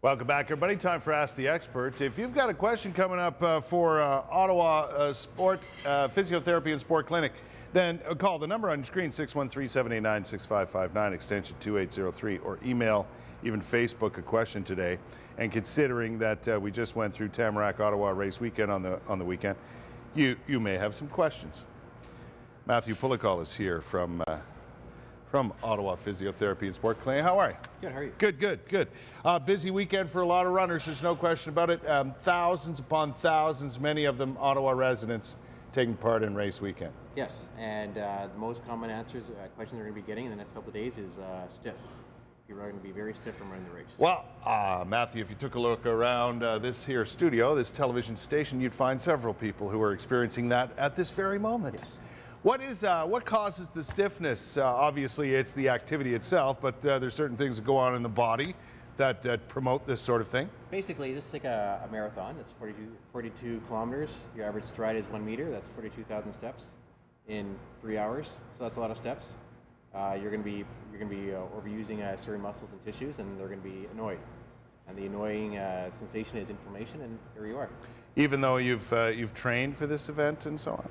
Welcome back, everybody. Time for Ask the Expert. If you've got a question coming up for Ottawa Physiotherapy and Sport Clinic, then call the number on your screen, 613-789-6559, extension 2803, or email, even Facebook, a question today. And considering that we just went through Tamarack Ottawa race weekend on the weekend, you may have some questions. Matthew Pulikal is here from Ottawa Physiotherapy and Sport Clinic. How are you? Good, how are you? Good. Busy weekend for a lot of runners, there's no question about it. Thousands upon thousands, many of them Ottawa residents, taking part in race weekend. Yes, and the most common questions they're going to be getting in the next couple of days is stiff. People are going to be very stiff from running the race. Well, Matthew, if you took a look around this here studio, this television station, you'd find several people who are experiencing that at this very moment. Yes. What causes the stiffness? Obviously, it's the activity itself, but there's certain things that go on in the body that promote this sort of thing. Basically, this is like a marathon. It's 42 kilometers. Your average stride is 1 meter. That's 42,000 steps in 3 hours. So that's a lot of steps. You're going to be overusing certain muscles and tissues, and they're going to be annoyed. And the annoying sensation is inflammation, and there you are. Even though you've trained for this event and so on?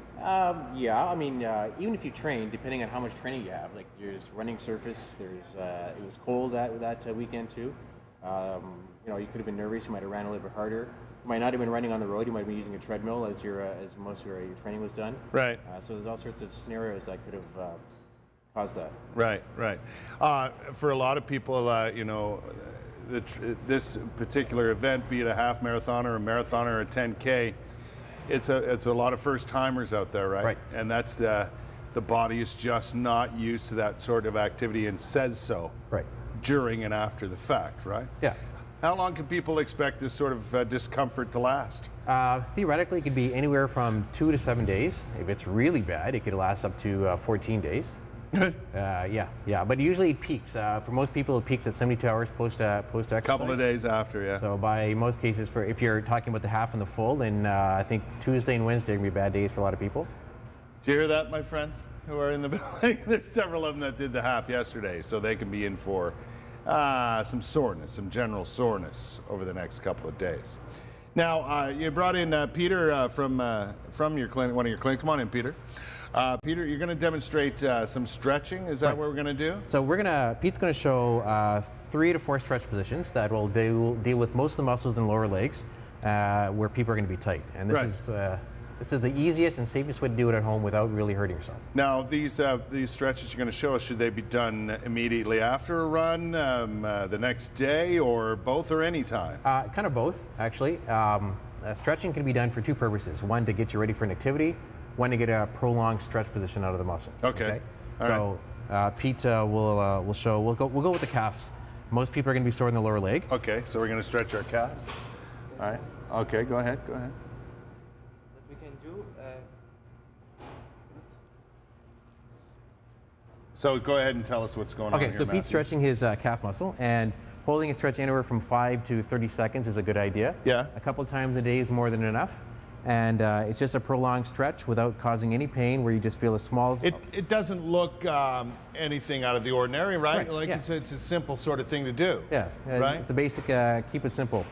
Yeah, I mean, even if you train, depending on how much training you have, like there's running surface, it was cold that weekend too. You could have been nervous, you might have ran a little bit harder. You might not have been running on the road, you might have been using a treadmill as most of your training was done. Right. So there's all sorts of scenarios that could have caused that. Right. For a lot of people, this particular event, be it a half marathon or a marathon or a 10K, it's a lot of first timers out there, right? Right. And that's the body is just not used to that sort of activity and says so. Right. During and after the fact, right? Yeah. How long can people expect this sort of discomfort to last? Theoretically, it could be anywhere from 2 to 7 days. If it's really bad, it could last up to 14 days. Yeah, but usually it peaks. For most people, it peaks at 72 hours post-exercise. A couple of days after, yeah. So by most cases, if you're talking about the half and the full, then I think Tuesday and Wednesday are going to be bad days for a lot of people. Did you hear that, my friends who are in the building? There's several of them that did the half yesterday, so they can be in for some soreness, some general soreness over the next couple of days. Now, you brought in Peter from your clinic, one of your clinics. Come on in, Peter. Peter, you're going to demonstrate some stretching. Is that right. what we're going to do? So Pete's going to show 3 to 4 stretch positions that will deal with most of the muscles in the lower legs where people are going to be tight. And this is the easiest and safest way to do it at home without really hurting yourself. Now, these stretches you're going to show us, should they be done immediately after a run, the next day, or both, or any time? Kind of both, actually. Stretching can be done for 2 purposes. One, to get you ready for an activity. One, to get a prolonged stretch position out of the muscle. Okay. So Pete will show. We'll go with the calves. Most people are going to be sore in the lower leg. Okay. So we're going to stretch our calves. All right. Okay. Go ahead. What we can do. So go ahead and tell us what's going on here, Okay. So Matthew. Pete's stretching his calf muscle, and holding a stretch anywhere from 5 to 30 seconds is a good idea. Yeah. A couple times a day is more than enough. And it's just a prolonged stretch without causing any pain, where you just feel a small... It doesn't look anything out of the ordinary, right? Right, Like yeah. it's a simple sort of thing to do. Yes. Right? It's a basic keep it simple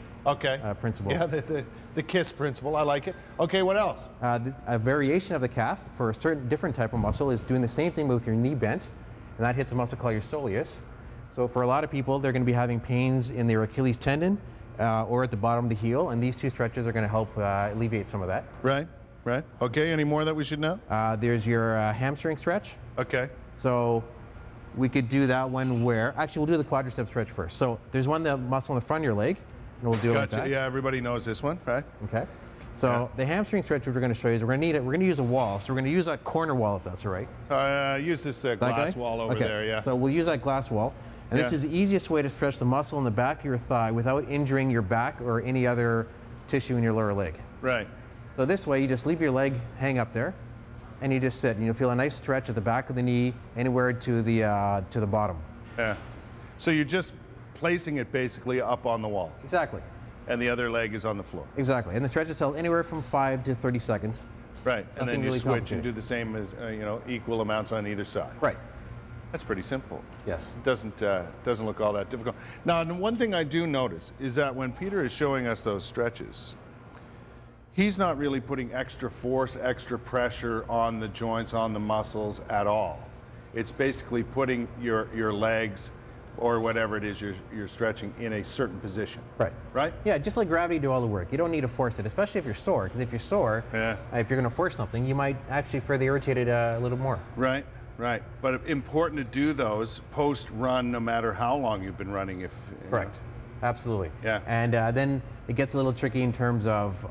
principle. Yeah, the KISS principle. I like it. Okay, what else? A variation of the calf for a certain different type of muscle is doing the same thing with your knee bent, and that hits a muscle called your soleus. So for a lot of people, they're going to be having pains in their Achilles tendon, or at the bottom of the heel, and these 2 stretches are going to help alleviate some of that. Right. Okay, any more that we should know? There's your hamstring stretch. Okay. So we could do that one actually we'll do the quadricep stretch first. So there's one, the muscle in the front of your leg, and we'll do it like that. Yeah, everybody knows this one, right? Okay. So the hamstring stretch, which we're going to show you, is we're going to use a wall. So we're going to use that corner wall, if that's all right. Use this glass wall over there, yeah. So we'll use that glass wall. And this is the easiest way to stretch the muscle in the back of your thigh without injuring your back or any other tissue in your lower leg. Right. So this way, you just leave your leg hang up there, and you just sit, and you'll feel a nice stretch at the back of the knee, anywhere to the bottom. Yeah. So you're just placing it basically up on the wall. Exactly. And the other leg is on the floor. Exactly. And the stretch is held anywhere from 5 to 30 seconds. Right. And then you really switch and complicated. do the same as equal amounts on either side. Right. That's pretty simple. Yes. It doesn't look all that difficult. Now, the one thing I do notice is that when Peter is showing us those stretches, he's not really putting extra force, extra pressure on the joints, on the muscles at all. It's basically putting your legs or whatever it is you're stretching in a certain position. Right. Right? Yeah, just let gravity do all the work. You don't need to force it, especially if you're sore. Because if you're sore, if you're going to force something, you might actually further irritate it a little more. Right. Right. But important to do those post-run, no matter how long you've been running. If Correct. Absolutely. Yeah. And then it gets a little tricky in terms of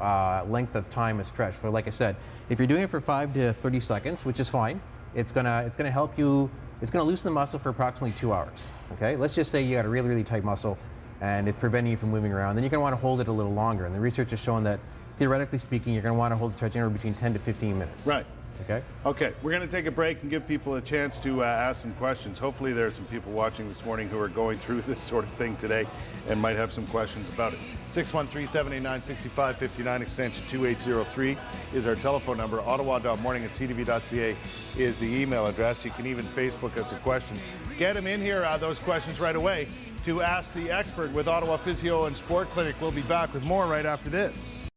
length of time of stretch. So like I said, if you're doing it for 5 to 30 seconds, which is fine, it's gonna help you. It's gonna loosen the muscle for approximately 2 hours. Okay. Let's just say you got a really, really tight muscle, and it's preventing you from moving around. Then you're gonna want to hold it a little longer. And the research has shown that, theoretically speaking, you're gonna want to hold the stretch anywhere between 10 to 15 minutes. Right. Okay. Okay, we're going to take a break and give people a chance to ask some questions. Hopefully there are some people watching this morning who are going through this sort of thing today and might have some questions about it. 613-789-6559, extension 2803 is our telephone number. Ottawa.morning@ctv.ca is the email address. You can even Facebook us a question. Get them in here, those questions right away, to Ask the Expert with Ottawa Physio and Sport Clinic. We'll be back with more right after this.